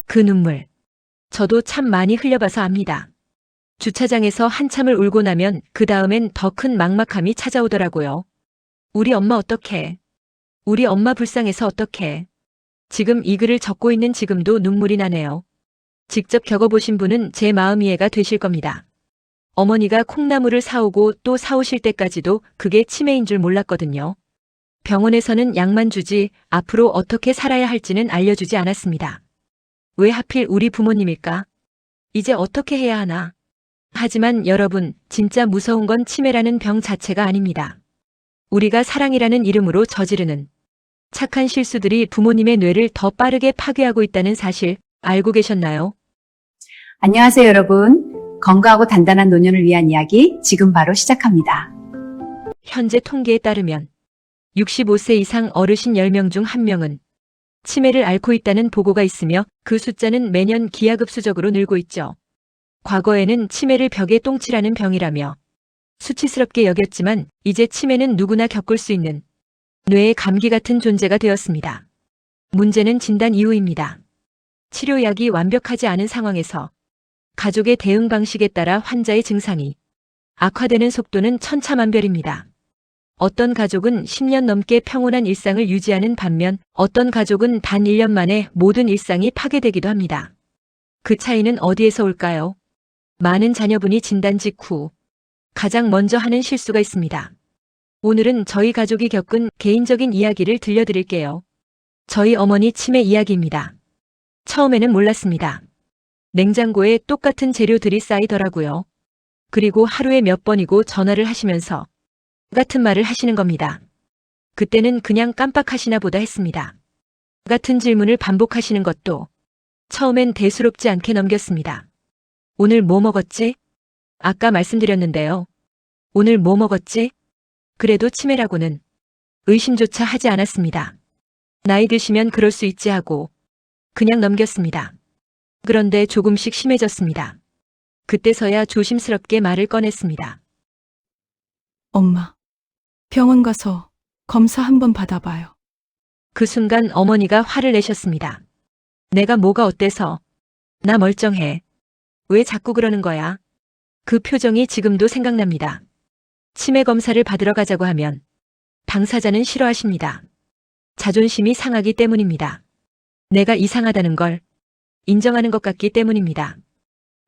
그 눈물. 저도 참 많이 흘려봐서 압니다. 주차장에서 한참을 울고 나면 그 다음엔 더 큰 막막함이 찾아오더라고요. 우리 엄마 어떡해? 우리 엄마 불쌍해서 어떡해? 지금 이 글을 적고 있는 지금도 눈물이 나네요. 직접 겪어보신 분은 제 마음 이해가 되실 겁니다. 어머니가 콩나물을 사오고 또 사오실 때까지도 그게 치매인 줄 몰랐거든요. 병원에서는 약만 주지 앞으로 어떻게 살아야 할지는 알려주지 않았습니다. 왜 하필 우리 부모님일까? 이제 어떻게 해야 하나? 하지만 여러분, 진짜 무서운 건 치매라는 병 자체가 아닙니다. 우리가 사랑이라는 이름으로 저지르는 착한 실수들이 부모님의 뇌를 더 빠르게 파괴하고 있다는 사실 알고 계셨나요? 안녕하세요, 여러분. 건강하고 단단한 노년을 위한 이야기 지금 바로 시작합니다. 현재 통계에 따르면 65세 이상 어르신 10명 중 1명은 치매를 앓고 있다는 보고가 있으며 그 숫자는 매년 기하급수적으로 늘고 있죠. 과거에는 치매를 벽에 똥칠하는 병이라며 수치스럽게 여겼지만 이제 치매는 누구나 겪을 수 있는 뇌의 감기 같은 존재가 되었습니다. 문제는 진단 이후입니다. 치료약이 완벽하지 않은 상황에서 가족의 대응 방식에 따라 환자의 증상이 악화되는 속도는 천차만별입니다. 어떤 가족은 10년 넘게 평온한 일상을 유지하는 반면 어떤 가족은 단 1년 만에 모든 일상이 파괴되기도 합니다. 그 차이는 어디에서 올까요? 많은 자녀분이 진단 직후 가장 먼저 하는 실수가 있습니다. 오늘은 저희 가족이 겪은 개인적인 이야기를 들려드릴게요. 저희 어머니 치매 이야기입니다. 처음에는 몰랐습니다. 냉장고에 똑같은 재료들이 쌓이더라고요. 그리고 하루에 몇 번이고 전화를 하시면서 같은 말을 하시는 겁니다. 그때는 그냥 깜빡하시나 보다 했습니다. 같은 질문을 반복하시는 것도 처음엔 대수롭지 않게 넘겼습니다. 오늘 뭐 먹었지? 아까 말씀드렸는데요. 오늘 뭐 먹었지? 그래도 치매라고는 의심조차 하지 않았습니다. 나이 드시면 그럴 수 있지 하고 그냥 넘겼습니다. 그런데 조금씩 심해졌습니다. 그때서야 조심스럽게 말을 꺼냈습니다. 엄마, 병원 가서 검사 한번 받아봐요. 그 순간 어머니가 화를 내셨습니다. 내가 뭐가 어때서? 나 멀쩡해. 왜 자꾸 그러는 거야? 그 표정이 지금도 생각납니다. 치매 검사를 받으러 가자고 하면 당사자는 싫어하십니다. 자존심이 상하기 때문입니다. 내가 이상하다는 걸 인정하는 것 같기 때문입니다.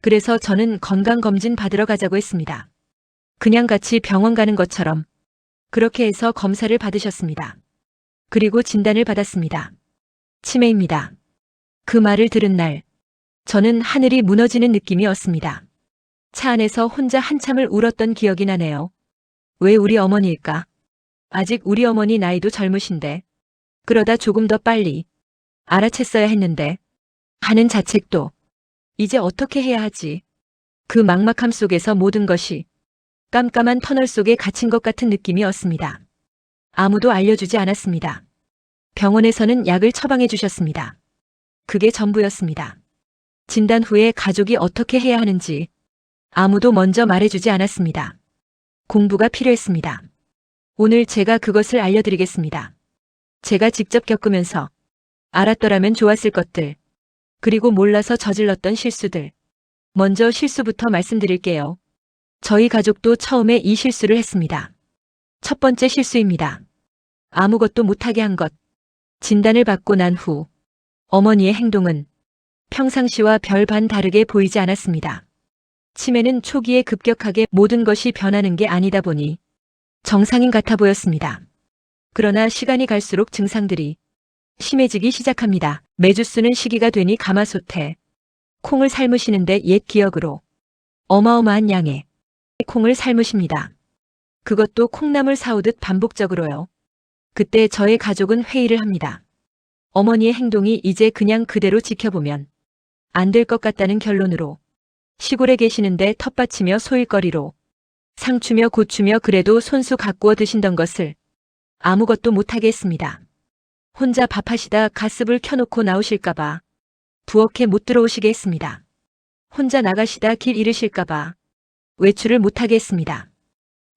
그래서 저는 건강검진 받으러 가자고 했습니다. 그냥 같이 병원 가는 것처럼 그렇게 해서 검사를 받으셨습니다. 그리고 진단을 받았습니다. 치매입니다. 그 말을 들은 날, 저는 하늘이 무너지는 느낌이었습니다. 차 안에서 혼자 한참을 울었던 기억이 나네요. 왜 우리 어머니일까? 아직 우리 어머니 나이도 젊으신데, 그러다 조금 더 빨리 알아챘어야 했는데, 하는 자책도 이제 어떻게 해야 하지? 그 막막함 속에서 모든 것이 깜깜한 터널 속에 갇힌 것 같은 느낌이었습니다. 아무도 알려주지 않았습니다. 병원에서는 약을 처방해 주셨습니다. 그게 전부였습니다. 진단 후에 가족이 어떻게 해야 하는지 아무도 먼저 말해주지 않았습니다. 공부가 필요했습니다. 오늘 제가 그것을 알려드리겠습니다. 제가 직접 겪으면서 알았더라면 좋았을 것들, 그리고 몰라서 저질렀던 실수들. 먼저 실수부터 말씀드릴게요. 저희 가족도 처음에 이 실수를 했습니다. 첫 번째 실수입니다. 아무것도 못하게 한 것. 진단을 받고 난 후 어머니의 행동은 평상시와 별반 다르게 보이지 않았습니다. 치매는 초기에 급격하게 모든 것이 변하는 게 아니다 보니 정상인 같아 보였습니다. 그러나 시간이 갈수록 증상들이 심해지기 시작합니다. 매주 쓰는 시기가 되니 가마솥에 콩을 삶으시는데 옛 기억으로 어마어마한 양의 콩을 삶으십니다. 그것도 콩나물 사오듯 반복적으로요. 그때 저의 가족은 회의를 합니다. 어머니의 행동이 이제 그냥 그대로 지켜보면 안 될 것 같다는 결론으로 시골에 계시는데 텃밭이며 소일거리로 상추며 고추며 그래도 손수 가꾸어 드신던 것을 아무것도 못하게 했습니다. 혼자 밥하시다 가스불 켜놓고 나오실까봐 부엌에 못 들어오시게 했습니다. 혼자 나가시다 길 잃으실까봐 외출을 못하게 했습니다.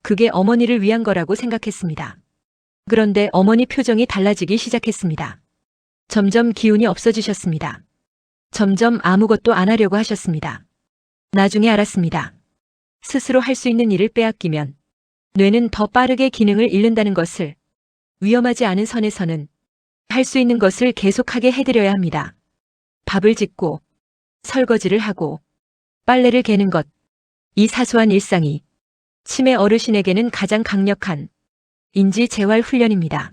그게 어머니를 위한 거라고 생각했습니다. 그런데 어머니 표정이 달라지기 시작했습니다. 점점 기운이 없어지셨습니다. 점점 아무것도 안 하려고 하셨습니다. 나중에 알았습니다. 스스로 할 수 있는 일을 빼앗기면 뇌는 더 빠르게 기능을 잃는다는 것을. 위험하지 않은 선에서는 할 수 있는 것을 계속하게 해드려야 합니다. 밥을 짓고 설거지를 하고 빨래를 개는 것. 이 사소한 일상이 치매 어르신에게는 가장 강력한 인지 재활 훈련입니다.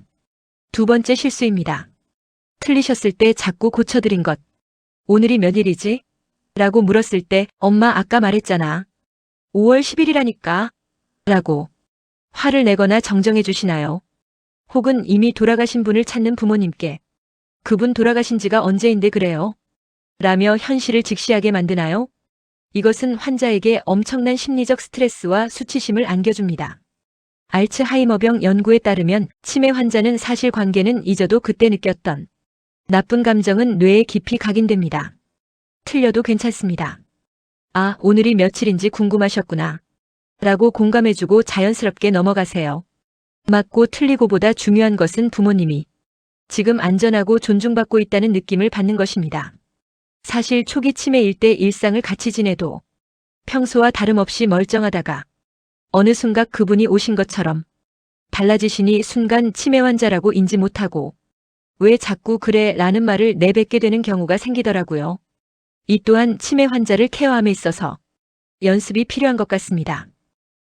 두 번째 실수입니다. 틀리셨을 때 자꾸 고쳐드린 것. 오늘이 몇일이지? 라고 물었을 때 엄마 아까 말했잖아. 5월 10일이라니까. 라고 화를 내거나 정정해 주시나요? 혹은 이미 돌아가신 분을 찾는 부모님께 그분 돌아가신 지가 언제인데 그래요? 라며 현실을 직시하게 만드나요? 이것은 환자에게 엄청난 심리적 스트레스와 수치심을 안겨줍니다. 알츠하이머병 연구에 따르면 치매 환자는 사실관계는 잊어도 그때 느꼈던 나쁜 감정은 뇌에 깊이 각인됩니다. 틀려도 괜찮습니다. 아, 오늘이 며칠인지 궁금하셨구나. 라고 공감해주고 자연스럽게 넘어가세요. 맞고 틀리고보다 중요한 것은 부모님이 지금 안전하고 존중받고 있다는 느낌을 받는 것입니다. 사실 초기 치매일 때 일상을 같이 지내도 평소와 다름없이 멀쩡하다가 어느 순간 그분이 오신 것처럼 달라지시니 순간 치매 환자라고 인지 못하고 왜 자꾸 그래 라는 말을 내뱉게 되는 경우가 생기더라고요. 이 또한 치매 환자를 케어함에 있어서 연습이 필요한 것 같습니다.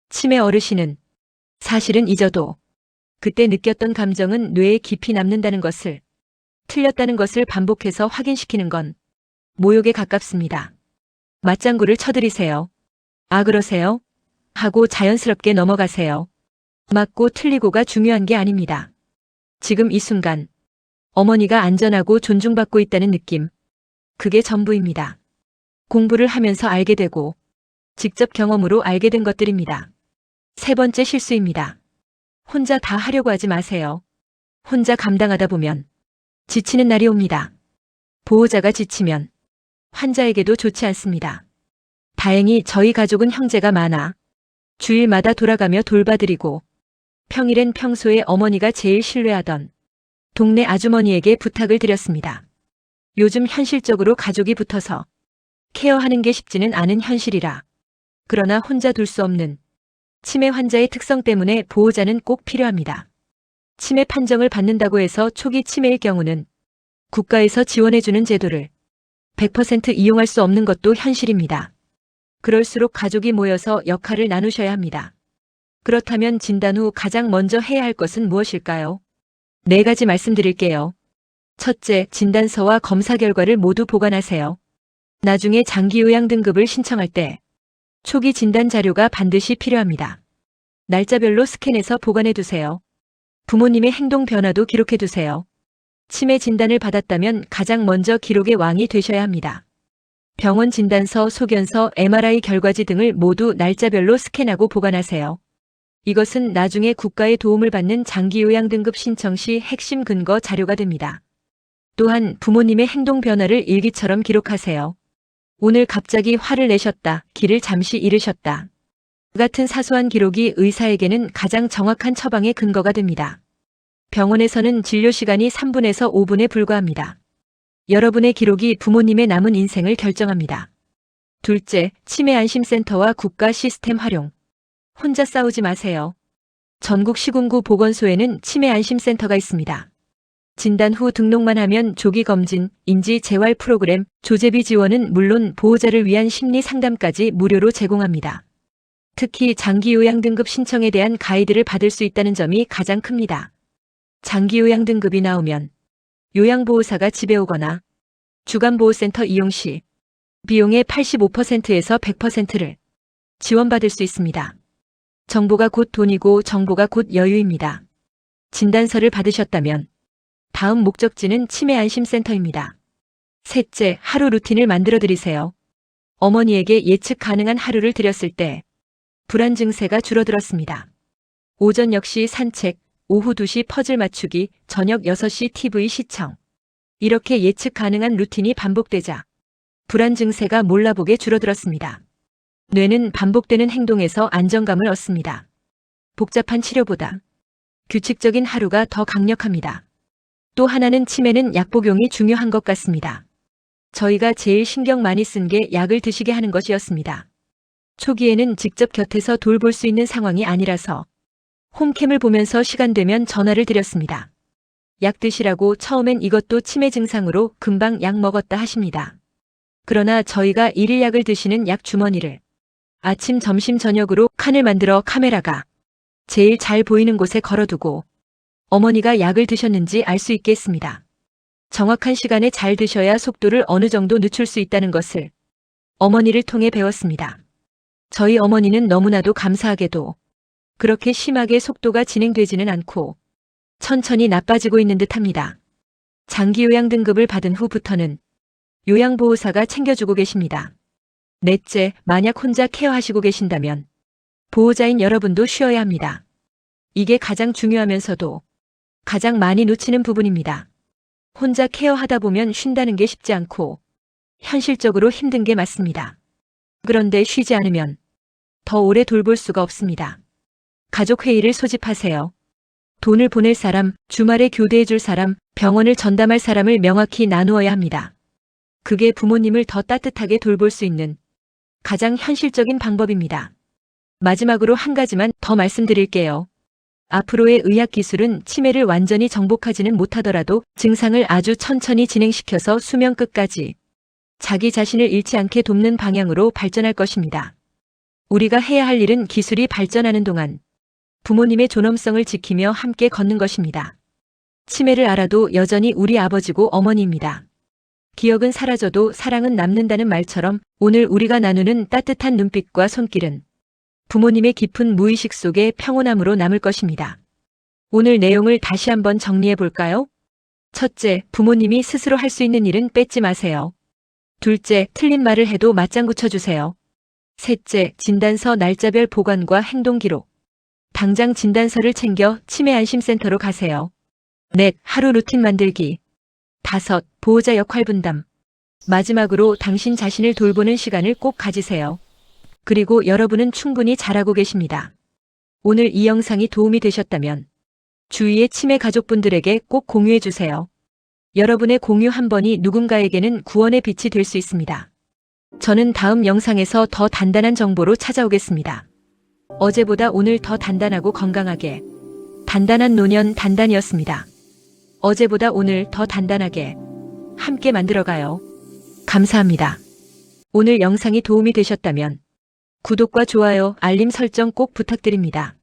치매 어르신은 사실은 잊어도 그때 느꼈던 감정은 뇌에 깊이 남는다는 것을, 틀렸다는 것을 반복해서 확인시키는 건 모욕에 가깝습니다. 맞장구를 쳐드리세요. 아, 그러세요? 하고 자연스럽게 넘어가세요. 맞고 틀리고가 중요한 게 아닙니다. 지금 이 순간 어머니가 안전하고 존중받고 있다는 느낌. 그게 전부입니다. 공부를 하면서 알게 되고 직접 경험으로 알게 된 것들입니다. 세 번째 실수입니다. 혼자 다 하려고 하지 마세요. 혼자 감당하다 보면 지치는 날이 옵니다. 보호자가 지치면 환자에게도 좋지 않습니다. 다행히 저희 가족은 형제가 많아 주일마다 돌아가며 돌봐드리고 평일엔 평소에 어머니가 제일 신뢰하던 동네 아주머니에게 부탁을 드렸습니다. 요즘 현실적으로 가족이 붙어서 케어하는 게 쉽지는 않은 현실이라. 그러나 혼자 둘 수 없는 치매 환자의 특성 때문에 보호자는 꼭 필요합니다. 치매 판정을 받는다고 해서 초기 치매일 경우는 국가에서 지원해주는 제도를 100% 이용할 수 없는 것도 현실입니다. 그럴수록 가족이 모여서 역할을 나누셔야 합니다. 그렇다면 진단 후 가장 먼저 해야 할 것은 무엇일까요? 4가지 말씀드릴게요. 첫째, 진단서와 검사 결과를 모두 보관하세요. 나중에 장기요양 등급을 신청할 때 초기 진단 자료가 반드시 필요합니다. 날짜별로 스캔해서 보관해 두세요. 부모님의 행동 변화도 기록해 두세요. 치매 진단을 받았다면 가장 먼저 기록의 왕이 되셔야 합니다. 병원 진단서, 소견서, MRI 결과지 등을 모두 날짜별로 스캔하고 보관하세요. 이것은 나중에 국가의 도움을 받는 장기요양 등급 신청 시 핵심 근거 자료가 됩니다. 또한 부모님의 행동 변화를 일기처럼 기록하세요. 오늘 갑자기 화를 내셨다, 길을 잠시 잃으셨다. 같은 사소한 기록이 의사에게는 가장 정확한 처방의 근거가 됩니다. 병원에서는 진료 시간이 3분에서 5분에 불과합니다. 여러분의 기록이 부모님의 남은 인생을 결정합니다. 둘째, 치매 안심센터와 국가 시스템 활용. 혼자 싸우지 마세요. 전국 시군구 보건소에는 치매 안심센터가 있습니다. 진단 후 등록만 하면 조기 검진, 인지 재활 프로그램, 조제비 지원은 물론 보호자를 위한 심리 상담까지 무료로 제공합니다. 특히 장기요양 등급 신청에 대한 가이드를 받을 수 있다는 점이 가장 큽니다. 장기요양 등급이 나오면 요양보호사가 집에 오거나 주간보호센터 이용 시 비용의 85%에서 100%를 지원받을 수 있습니다. 정보가 곧 돈이고 정보가 곧 여유입니다. 진단서를 받으셨다면 다음 목적지는 치매 안심센터입니다. 셋째, 하루 루틴을 만들어 드리세요. 어머니에게 예측 가능한 하루를 드렸을 때 불안 증세가 줄어들었습니다. 오전 역시 산책, 오후 2시 퍼즐 맞추기, 저녁 6시 TV 시청. 이렇게 예측 가능한 루틴이 반복되자 불안 증세가 몰라보게 줄어들었습니다. 뇌는 반복되는 행동에서 안정감을 얻습니다. 복잡한 치료보다 규칙적인 하루가 더 강력합니다. 또 하나는 치매는 약 복용이 중요한 것 같습니다. 저희가 제일 신경 많이 쓴 게 약을 드시게 하는 것이었습니다. 초기에는 직접 곁에서 돌볼 수 있는 상황이 아니라서 홈캠을 보면서 시간 되면 전화를 드렸습니다. 약 드시라고 처음엔 이것도 치매 증상으로 금방 약 먹었다 하십니다. 그러나 저희가 일일 약을 드시는 약 주머니를 아침, 점심, 저녁으로 칸을 만들어 카메라가 제일 잘 보이는 곳에 걸어두고 어머니가 약을 드셨는지 알 수 있게 했습니다. 정확한 시간에 잘 드셔야 속도를 어느 정도 늦출 수 있다는 것을 어머니를 통해 배웠습니다. 저희 어머니는 너무나도 감사하게도 그렇게 심하게 속도가 진행되지는 않고 천천히 나빠지고 있는 듯합니다. 장기 요양 등급을 받은 후부터는 요양보호사가 챙겨주고 계십니다. 넷째, 만약 혼자 케어하시고 계신다면 보호자인 여러분도 쉬어야 합니다. 이게 가장 중요하면서도 가장 많이 놓치는 부분입니다. 혼자 케어하다 보면 쉰다는 게 쉽지 않고 현실적으로 힘든 게 맞습니다. 그런데 쉬지 않으면 더 오래 돌볼 수가 없습니다. 가족 회의를 소집하세요. 돈을 보낼 사람, 주말에 교대해 줄 사람, 병원을 전담할 사람을 명확히 나누어야 합니다. 그게 부모님을 더 따뜻하게 돌볼 수 있는 가장 현실적인 방법입니다. 마지막으로 한 가지만 더 말씀드릴게요. 앞으로의 의학 기술은 치매를 완전히 정복하지는 못하더라도 증상을 아주 천천히 진행시켜서 수명 끝까지 자기 자신을 잃지 않게 돕는 방향으로 발전할 것입니다. 우리가 해야 할 일은 기술이 발전하는 동안 부모님의 존엄성을 지키며 함께 걷는 것입니다. 치매를 알아도 여전히 우리 아버지고 어머니입니다. 기억은 사라져도 사랑은 남는다는 말처럼 오늘 우리가 나누는 따뜻한 눈빛과 손길은 부모님의 깊은 무의식 속에 평온함으로 남을 것입니다. 오늘 내용을 다시 한번 정리해 볼까요? 첫째, 부모님이 스스로 할 수 있는 일은 뺏지 마세요. 둘째, 틀린 말을 해도 맞장구 쳐주세요. 셋째, 진단서 날짜별 보관과 행동 기록. 당장 진단서를 챙겨 치매 안심센터로 가세요. 넷, 하루 루틴 만들기. 다섯, 보호자 역할 분담. 마지막으로 당신 자신을 돌보는 시간을 꼭 가지세요. 그리고 여러분은 충분히 잘하고 계십니다. 오늘 이 영상이 도움이 되셨다면 주위의 치매 가족분들에게 꼭 공유해 주세요. 여러분의 공유 한 번이 누군가에게는 구원의 빛이 될 수 있습니다. 저는 다음 영상에서 더 단단한 정보로 찾아오겠습니다. 어제보다 오늘 더 단단하고 건강하게 단단한 노년 단단이었습니다. 어제보다 오늘 더 단단하게 함께 만들어가요. 감사합니다. 오늘 영상이 도움이 되셨다면 구독과 좋아요, 알림 설정 꼭 부탁드립니다.